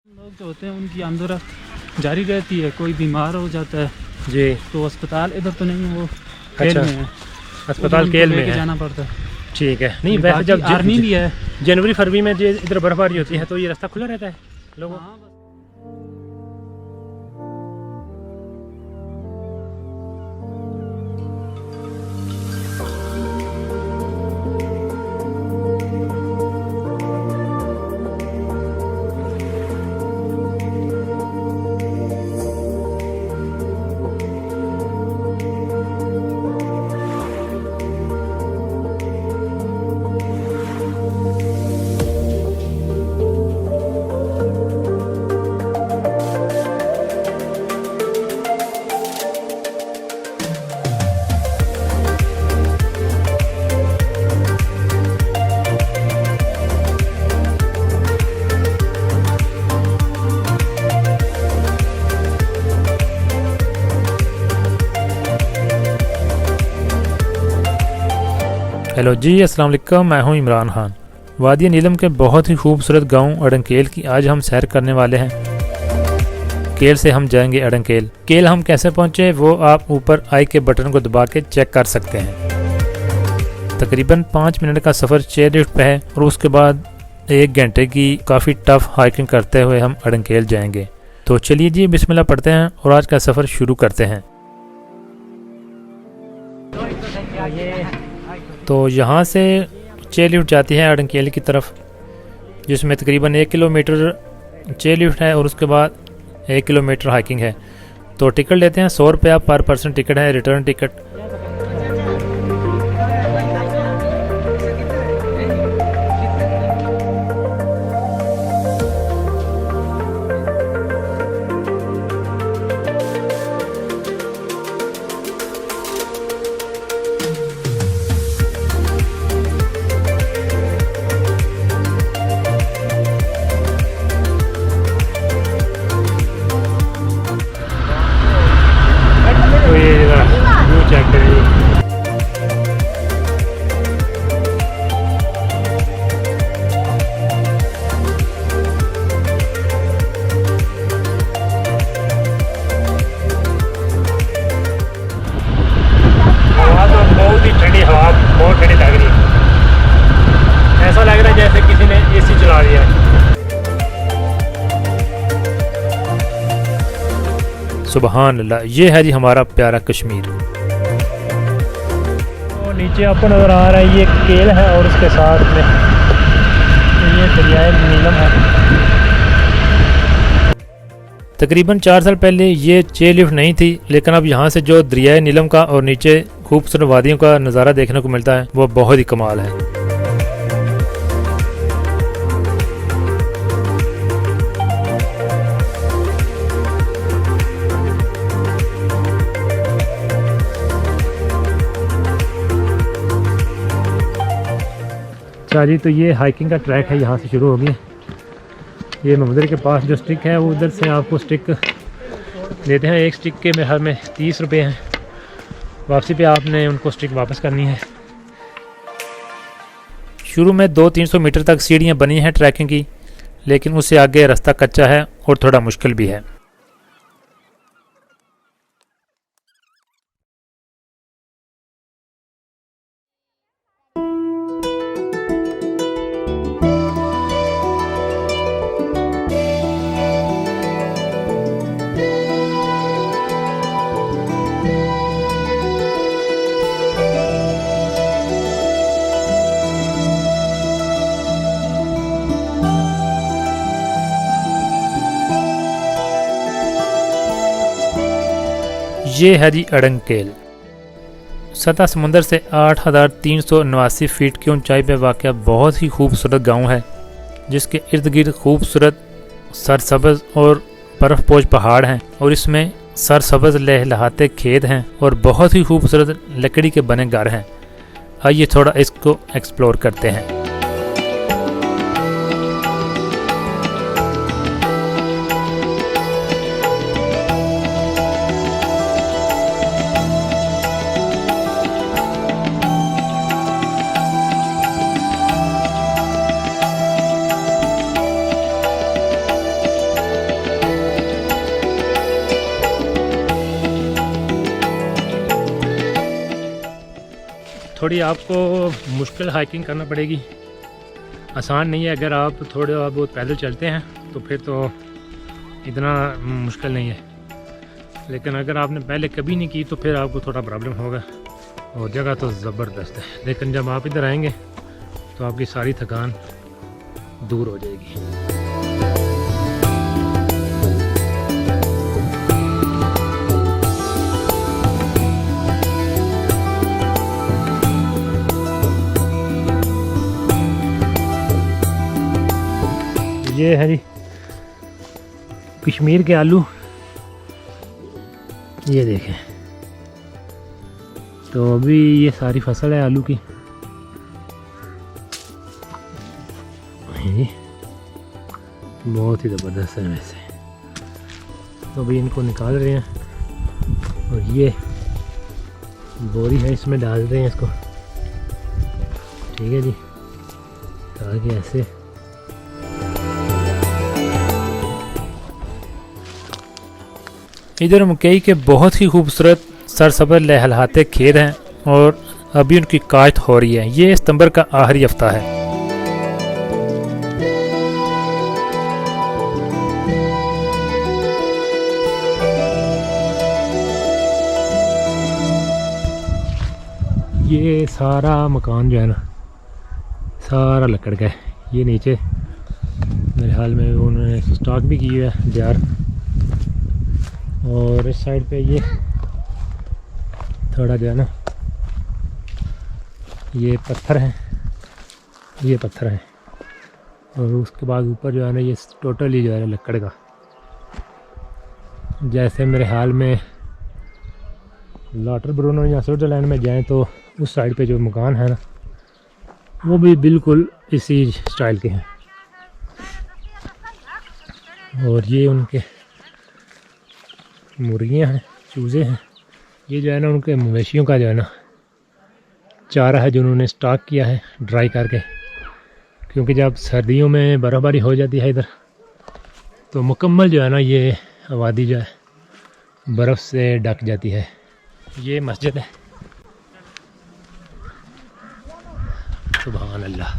लोग जो होते हैं उनकी आमदोरफ्त जारी रहती है। कोई बीमार हो जाता है जी, तो अस्पताल इधर तो नहीं है, वो अच्छा, केल में है, अस्पताल केल में है, जाना पड़ता है। ठीक है। नहीं वैसे जब आर्मी भी है जनवरी फरवरी में जो इधर बर्फबारी होती है तो ये रास्ता खुला रहता है लोगों। हाँ, हेलो जी, अस्सलाम वालेकुम। मैं हूं इमरान खान। वादी नीलम के बहुत ही खूबसूरत गांव अड़ंकेल की आज हम सैर करने वाले हैं। केल से हम जाएंगे अड़ंकेल। केल हम कैसे पहुंचे वो आप ऊपर आई के बटन को दबा के चेक कर सकते हैं। तकरीबन 5 मिनट का सफ़र चेयर लिफ्ट पे है और उसके बाद 1 घंटे की काफ़ी टफ हाइकिंग करते हुए हम अड़ंकेल जाएंगे। तो चलिए जी, बिस्मिल्लाह पढ़ते हैं और आज का सफ़र शुरू करते हैं। तो यहाँ से चेयर लिफ्ट जाती है अड़ंकेल की तरफ, जिसमें तकरीबन 1 किलोमीटर चेयर लिफ्ट है और उसके बाद 1 किलोमीटर हाइकिंग है। तो टिकट लेते हैं, 100 रुपया पर पर्सन टिकट है, रिटर्न टिकट। तो ये व्यू चेक करिए। हवा तो बहुत ही ठंडी, हवा बहुत ठंडी लग रही है। ऐसा लग रहा है जैसे किसी ने एसी चला दिया है। सुबहान अल्लाह, ये है जी हमारा प्यारा कश्मीर। तो नीचे आपको नज़र आ रहा है ये केल है और उसके साथ में ये दरियाए नीलम है। तकरीबन 4 साल पहले ये चेयर लिफ्ट नहीं थी, लेकिन अब यहाँ से जो दरियाए नीलम का और नीचे खूबसूरत वादियों का नज़ारा देखने को मिलता है वो बहुत ही कमाल है। जी, तो ये हाइकिंग का ट्रैक है, यहाँ से शुरू होगी। ये मंदिर के पास जो स्टिक है वो उधर से आपको स्टिक देते हैं। एक स्टिक के मेरे ख्याल में 30 रुपये हैं। वापसी पे आपने उनको स्टिक वापस करनी है। शुरू में 200-300 मीटर तक सीढ़ियाँ बनी हैं ट्रैकिंग की, लेकिन उससे आगे रास्ता कच्चा है और थोड़ा मुश्किल भी है। ये है जी अड़ंकेल। सतह समुंदर से 8,389 फीट की ऊंचाई पर वाक़या बहुत ही खूबसूरत गांव है, जिसके इर्द गिर्द खूबसूरत सरसब्ज और बर्फपोश पहाड़ हैं और इसमें सरसब्ज लहलहाते खेत हैं और बहुत ही खूबसूरत लकड़ी के बने घर हैं। आइए थोड़ा इसको एक्सप्लोर करते हैं। थोड़ी आपको मुश्किल हाइकिंग करना पड़ेगी, आसान नहीं है। अगर आप थोड़े बहुत पैदल चलते हैं तो फिर तो इतना मुश्किल नहीं है, लेकिन अगर आपने पहले कभी नहीं की तो फिर आपको थोड़ा प्रॉब्लम होगा। और जगह तो ज़बरदस्त है, लेकिन जब आप इधर आएंगे तो आपकी सारी थकान दूर हो जाएगी। ये है जी कश्मीर के आलू, ये देखें। तो अभी ये सारी फसल है आलू की, बहुत ही ज़बरदस्त है वैसे। तो अभी इनको निकाल रहे हैं और ये बोरी है, इसमें डाल रहे हैं इसको, ठीक है जी, ताकि ऐसे इधर मकई के बहुत ही खूबसूरत सरसब्ज़ लहलहाते खेत हैं और अभी उनकी काश्त हो रही है। ये सितंबर का आखिरी हफ्ता है। ये सारा मकान जो है ना, सारा लकड़ का है। ये नीचे मेरे हाल में उन्होंने स्टॉक भी की हुआ है जार, और इस साइड पे ये थोड़ा जो है ना ये पत्थर है, ये पत्थर है, और उसके बाद ऊपर जो है ना ये टोटली जो है लकड़ का। जैसे मेरे हाल में लॉटर ब्रूनो या स्विट्ज़रलैंड में जाएं तो उस साइड पे जो मकान है ना वो भी बिल्कुल इसी स्टाइल के हैं। और ये उनके मुर्गियां हैं, चूज़े हैं। ये जो है ना उनके मवेशियों का जो है ना चारा है जो उन्होंने स्टॉक किया है ड्राई करके, क्योंकि जब सर्दियों में बर्फ़बारी हो जाती है इधर तो मुकम्मल जो है ना ये आबादी जो है बर्फ़ से ढक जाती है। ये मस्जिद है, सुभान अल्लाह।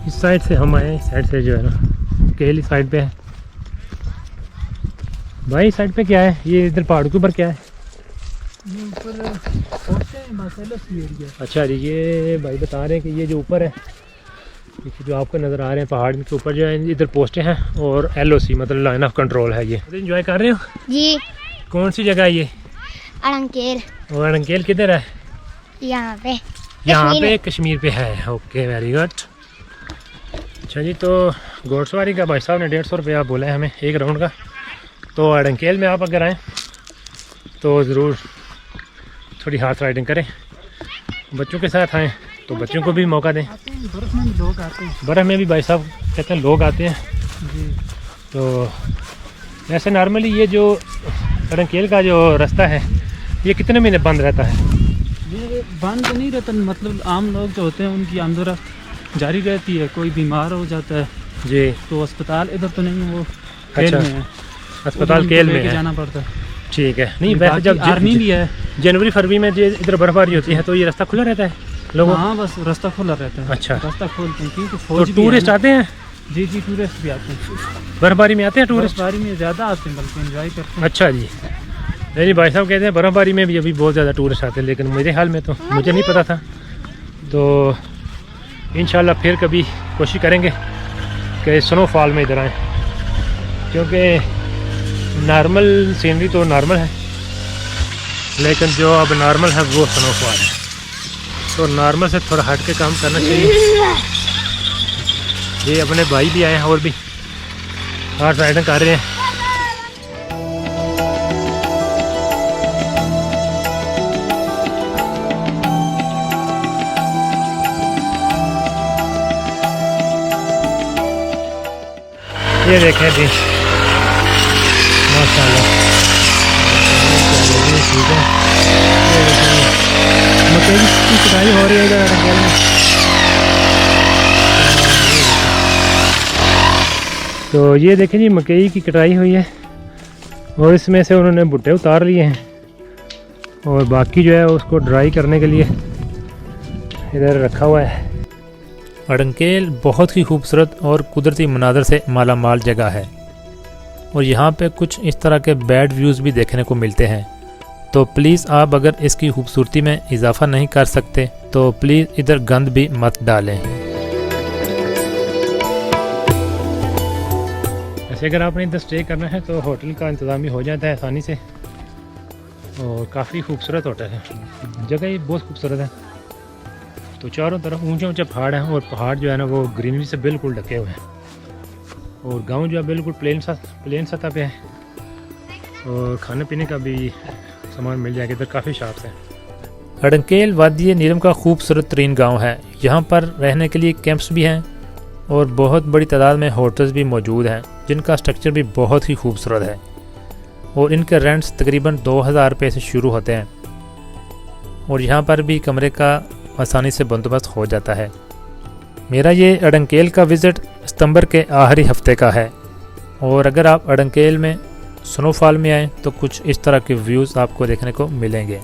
इस साइड से हम आए, इस साइड से जो है ना केली साइड पे है। भाई साइड पे क्या है? ये इधर पहाड़ के ऊपर क्या है? ये ऊपर एरिया। अच्छा जी, ये भाई बता रहे हैं कि ये जो ऊपर है, जो आपको नज़र आ रहे हैं पहाड़ के ऊपर जो है इधर पोस्टें हैं और LOC मतलब लाइन ऑफ कंट्रोल है। ये एंजॉय कर रहे हो जी? कौन सी जगह है ये? अड़ंकेल। और अड़ंकेल किधर है? यहाँ पे कश्मीर पे है। Okay, very good. अच्छा जी, तो घोड़सवारी का भाई साहब ने 150 रुपया बोला है हमें एक राउंड का। तो अड़ंकेल में आप अगर आएँ तो ज़रूर थोड़ी हार्स राइडिंग करें, बच्चों के साथ आएँ तो बच्चों को भी मौका दें। बर्फ़ में भी लोग आते हैं, बर्फ़ में भी भाई साहब कहते हैं लोग आते हैं जी। तो वैसे नॉर्मली ये जो अड़ंकेल का जो रास्ता है ये कितने महीने बंद रहता है? ये बंद नहीं रहता, मतलब आम लोग जो होते हैं उनकी आमदोरफ्त जारी रहती है। कोई बीमार हो जाता है जी तो अस्पताल इधर तो नहीं है, वो अच्छा, केल में है, अस्पताल केल में है। जाना पड़ता है। ठीक है। नहीं वैसे जब आर्मी भी है, जनवरी फरवरी में जो इधर बर्फबारी होती है तो ये रास्ता खुला रहता है लोगों? हाँ, बस रास्ता खुला रहता है। अच्छा, रास्ता खोलते हैं क्योंकि तो फौज भी टूरिस्ट है आते हैं? ना। जी जी, टूरिस्ट भी आते हैं, बर्फबारी में आते हैं टूरिस्ट? बर्फबारी में ज़्यादा आते हैं, बल्कि एंजॉय करते हैं। अच्छा जी। नहीं भाई साहब कहते हैं बर्फबारी में भी अभी बहुत ज़्यादा टूरिस्ट आते हैं, लेकिन मेरे हाल में तो मुझे नहीं पता था। तो इंशाल्लाह फिर कभी कोशिश करेंगे कि स्नोफॉल में इधर आएँ, क्योंकि नॉर्मल सीनरी तो नॉर्मल है, लेकिन जो अब नॉर्मल है वो स्नोफॉल है। तो नॉर्मल से थोड़ा हट के काम करना चाहिए। ये अपने भाई भी आए हैं और भी हार्स राइडिंग कर रहे हैं। ये देखें जी, माशाल्लाह, ठीक है। ये देखें मकई की कटाई हो रही है इधर अड़ंगेल में। तो ये देखें जी, मकई की कटाई हुई है और इसमें से उन्होंने भुट्टे उतार लिए हैं और बाकी जो है उसको ड्राई करने के लिए इधर रखा हुआ है। अड़ंकेल बहुत ही खूबसूरत और कुदरती मनाज़र से माला माल जगह है और यहाँ पे कुछ इस तरह के बैड व्यूज़ भी देखने को मिलते हैं। तो प्लीज़ आप अगर इसकी खूबसूरती में इजाफा नहीं कर सकते तो प्लीज़ इधर गंद भी मत डालें। ऐसे अगर आपने इधर स्टे करना है तो होटल का इंतज़ाम भी हो जाता है आसानी से और काफ़ी खूबसूरत होटल है। जगह ही बहुत खूबसूरत है। तो चारों तरफ ऊंचे ऊंचे पहाड़ हैं और पहाड़ जो है ना वो ग्रीनरी से बिल्कुल ढके हुए हैं और गांव जो है बिल्कुल प्लेन सतह पे है और खाने पीने का भी सामान मिल जाएगा। इधर काफ़ी शॉप्स हैं। अड़ंकेल वादी नीलम का खूबसूरत तरीन गाँव है। यहाँ पर रहने के लिए कैंप्स भी हैं और बहुत बड़ी तादाद में होटल्स भी मौजूद हैं जिनका स्ट्रक्चर भी बहुत ही खूबसूरत है और इनके रेंट्स तकरीबन 2000 रुपये से शुरू होते हैं और यहाँ पर भी कमरे का आसानी से बंदोबस्त हो जाता है। मेरा ये अड़ंकेल का विज़िट सितंबर के आखिरी हफ्ते का है और अगर आप अड़ंकेल में स्नोफॉल में आएँ तो कुछ इस तरह के व्यूज़ आपको देखने को मिलेंगे।